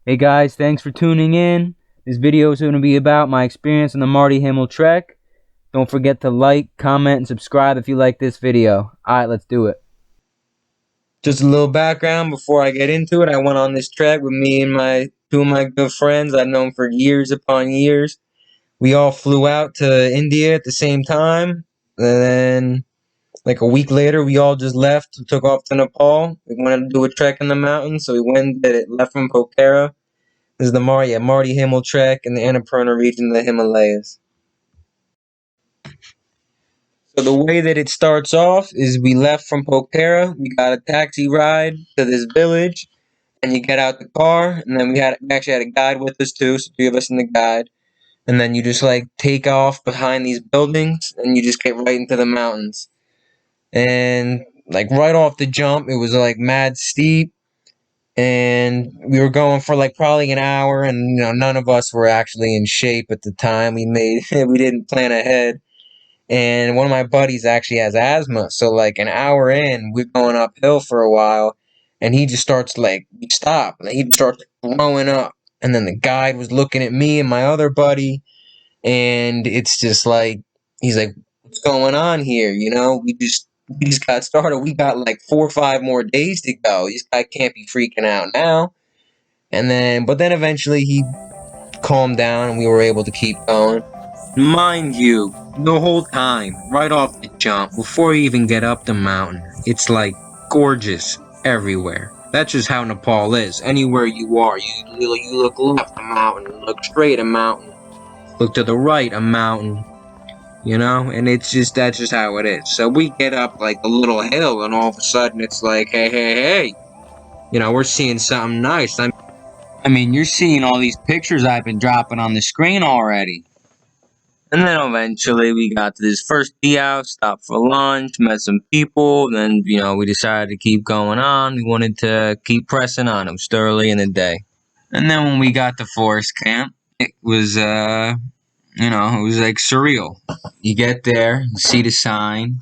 Hey guys, thanks for tuning in. This video is going to be about my experience on the Mardi Himal Trek. Don't forget to like, comment, and subscribe if you like this video. Alright, let's do it. Just a little background before I get into it. I went on this trek with me and two of my good friends I've known for years upon years. We all flew out to India at the same time. And then, like a week later, we all just left, took off to Nepal. We wanted to do a trek in the mountains, so we went and did it. Left from Pokhara. This is the Mardi Himal Trek in the Annapurna region of the Himalayas. So the way that it starts off is we left from Pokhara, we got a taxi ride to this village, and you get out the car, and then we actually had a guide with us too, so three of us in the guide, and then you just like take off behind these buildings, and you just get right into the mountains. And like right off the jump, it was like mad steep, and we were going for like probably an hour, and none of us were actually in shape at the time. We didn't plan ahead, and one of my buddies actually has asthma, so like an hour in, we're going uphill for a while, and he just starts like stop, and he starts throwing up, and then the guide was looking at me and my other buddy, and it's just like he's like, "What's going on here?" We just got started. We got like 4 or 5 more days to go. This guy can't be freaking out now. But then eventually he calmed down and we were able to keep going. Mind you, the whole time, right off the jump, before you even get up the mountain, it's like gorgeous everywhere. That's just how Nepal is. Anywhere you are, you look left, a mountain. Look straight, a mountain. Look to the right, a mountain. And that's just how it is. So we get up like a little hill, and all of a sudden it's like, hey, hey, hey. We're seeing something nice. I mean, you're seeing all these pictures I've been dropping on the screen already. And then eventually we got to this first tea house, stopped for lunch, met some people. Then, we decided to keep going on. We wanted to keep pressing on. It was still early in the day. And then when we got to forest camp, it was, it was like surreal. You get there, you see the sign,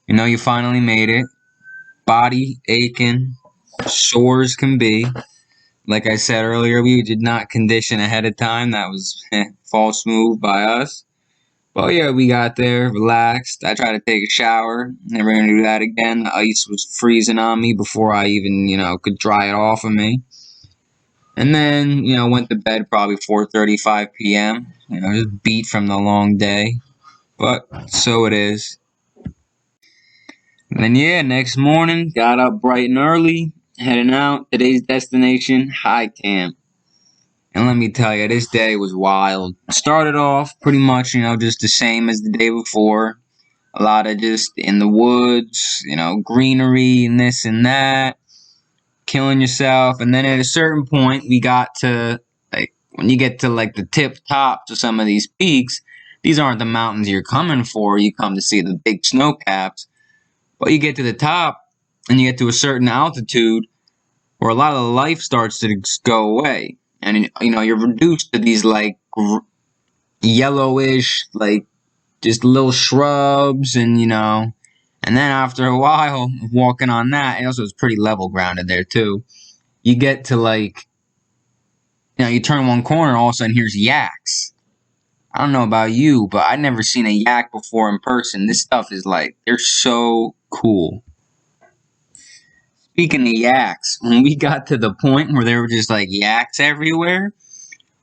you finally made it. Body aching, sore as can be. Like I said earlier, we did not condition ahead of time. That was false move by us. But yeah, we got there, relaxed. I tried to take a shower. Never gonna do that again. The ice was freezing on me before I even, could dry it off of me. And then, went to bed probably 4:35 p.m. Just beat from the long day. But so it is. And then yeah, next morning, got up bright and early, heading out. Today's destination, high camp. And let me tell you, this day was wild. Started off pretty much, just the same as the day before. A lot of just in the woods, greenery and this and that. Killing yourself. And then at a certain point, we got to, like, when you get to, like, the tip tops of some of these peaks, these aren't the mountains you're coming for. You come to see the big snow caps. But you get to the top, and you get to a certain altitude where a lot of the life starts to go away. And, you're reduced to these, like, yellowish, like, just little shrubs, and, and then after a while of walking on that, it also was pretty level grounded there, too. You get to, like, you turn one corner, all of a sudden, here's yaks. I don't know about you, but I'd never seen a yak before in person. This stuff is, like, they're so cool. Speaking of yaks, when we got to the point where there were just, like, yaks everywhere,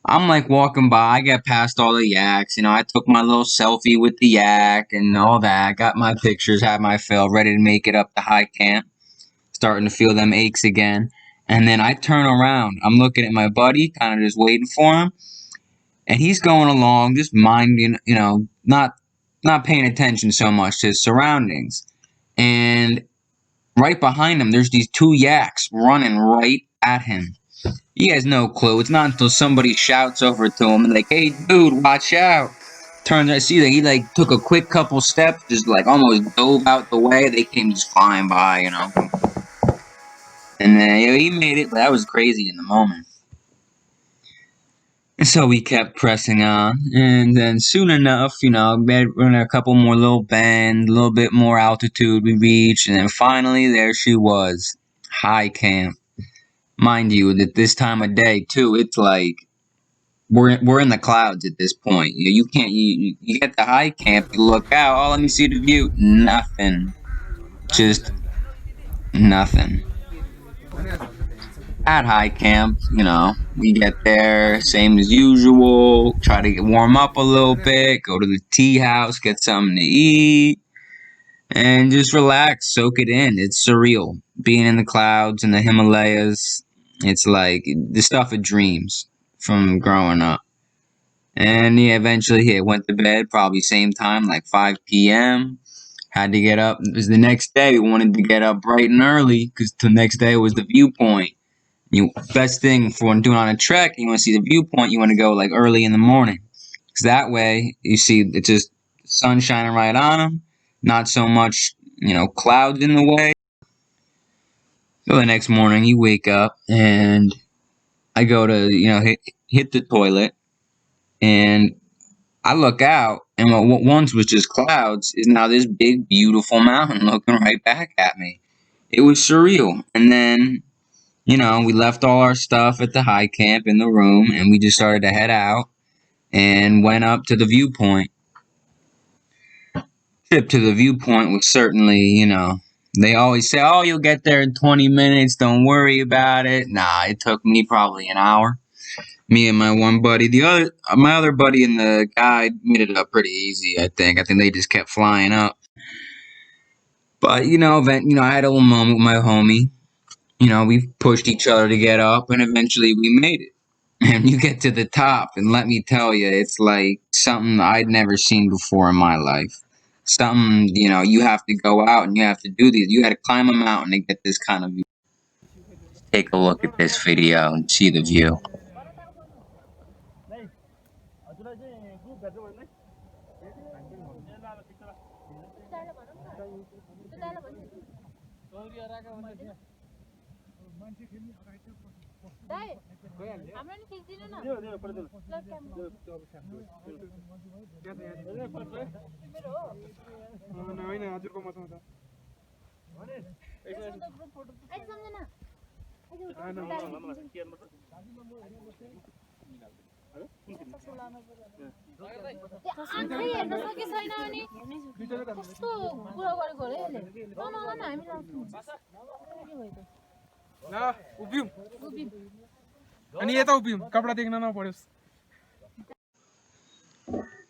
I'm like walking by, I got past all the yaks, I took my little selfie with the yak and all that, got my pictures, had my fill, ready to make it up to high camp, starting to feel them aches again, and then I turn around, I'm looking at my buddy, kind of just waiting for him, and he's going along, just minding, not paying attention so much to his surroundings, and right behind him, there's these 2 yaks running right at him. He has no clue. It's not until somebody shouts over to him and like, "Hey, dude, watch out!" Turns out, see that he like took a quick couple steps, just like almost dove out the way. They came just flying by, And then he made it, but that was crazy in the moment. And so we kept pressing on, and then soon enough, we're in a couple more little bends, a little bit more altitude we reached, and then finally there she was, high camp. Mind you, that this time of day too, it's like we're in the clouds at this point. You can't you get the high camp, you look out, oh let me see the view. Nothing. Just nothing. At high camp, we get there, same as usual, try to warm up a little bit, go to the tea house, get something to eat, and just relax, soak it in. It's surreal. Being in the clouds in the Himalayas, it's like the stuff of dreams from growing up. And yeah, eventually he went to bed, probably same time, like 5 p.m. Had to get up. It was the next day. We wanted to get up bright and early because the next day was the viewpoint. Best thing for doing on a trek, you want to see the viewpoint, you want to go like early in the morning. Because that way, you see it's just sun shining right on them. Not so much, clouds in the way. So the next morning, you wake up and I go to, hit the toilet and I look out, and what once was just clouds is now this big, beautiful mountain looking right back at me. It was surreal. And then, we left all our stuff at the high camp in the room, and we just started to head out and went up to the viewpoint. Trip to the viewpoint was certainly, they always say, oh, you'll get there in 20 minutes, don't worry about it. Nah, it took me probably an hour. Me and my one buddy, my other buddy and the guide made it up pretty easy. I think they just kept flying up. But I had a little moment with my homie. We pushed each other to get up, and eventually we made it. And you get to the top, and let me tell you, it's like something I'd never seen before in my life. Something you have to go out and you have to do these. You had to climb a mountain to get this kind of view. Take a look at this video and see the view.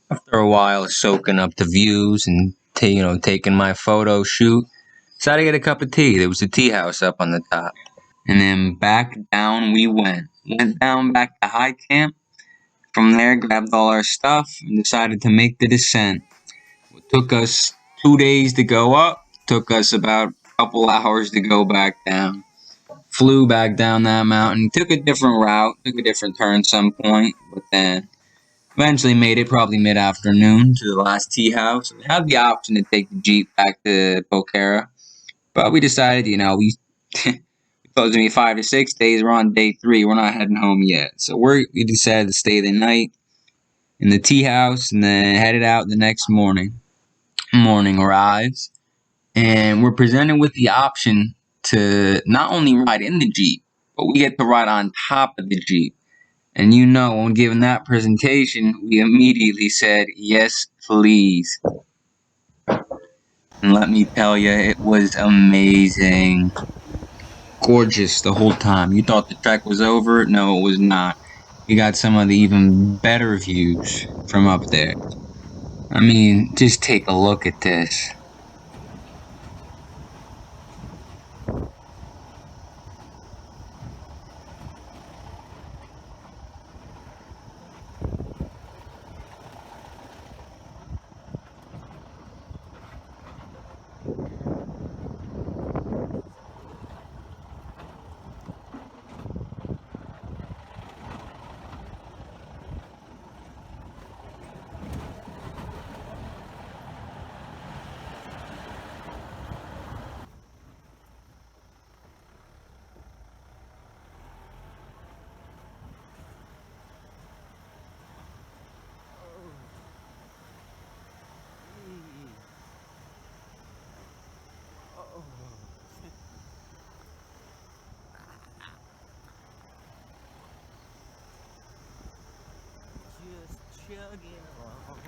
After a while soaking up the views and taking my photo shoot, decided to get a cup of tea. There was a tea house up on the top. And then back down we went. Went down back to high camp. From there, grabbed all our stuff and decided to make the descent. It took us 2 days to go up. Took us about a couple hours to go back down. Flew back down that mountain. Took a different route. Took a different turn some point. But then eventually made it probably mid-afternoon to the last tea house. We had the option to take the Jeep back to Pokhara. But we decided, we supposed to be 5 to 6 days. We're on day 3. We're not heading home yet. So we decided to stay the night in the tea house and then headed out the next morning. Morning arrives, and we're presented with the option to not only ride in the Jeep, but we get to ride on top of the Jeep. And when given that presentation, we immediately said, yes, please. And let me tell you, it was amazing. Gorgeous the whole time. You thought the trek was over? No, it was not. We got some of the even better views from up there. I mean, just take a look at this. jogging along.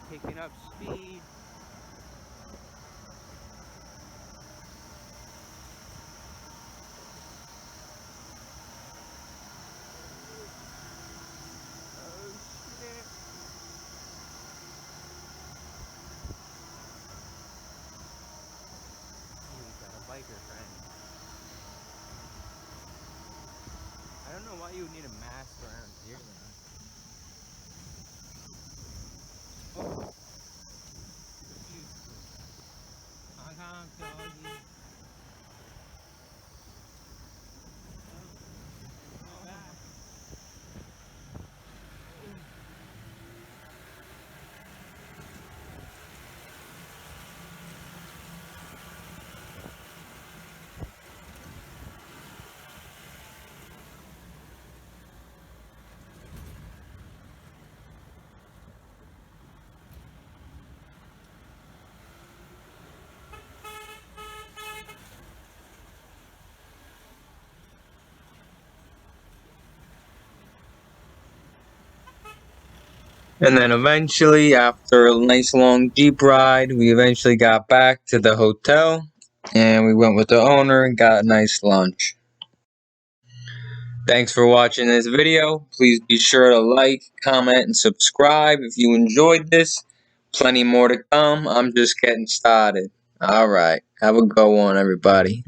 Picking up speed. Oh shit. We got a biker friend. I don't know why you would need a mask around here then. Oh. Honk honk doggy. Oh. Back. And then eventually, after a nice long Jeep ride, we eventually got back to the hotel and we went with the owner and got a nice lunch. Thanks for watching this video. Please be sure to like, comment, and subscribe if you enjoyed this. Plenty more to come. I'm just getting started. Alright, have a good one, everybody.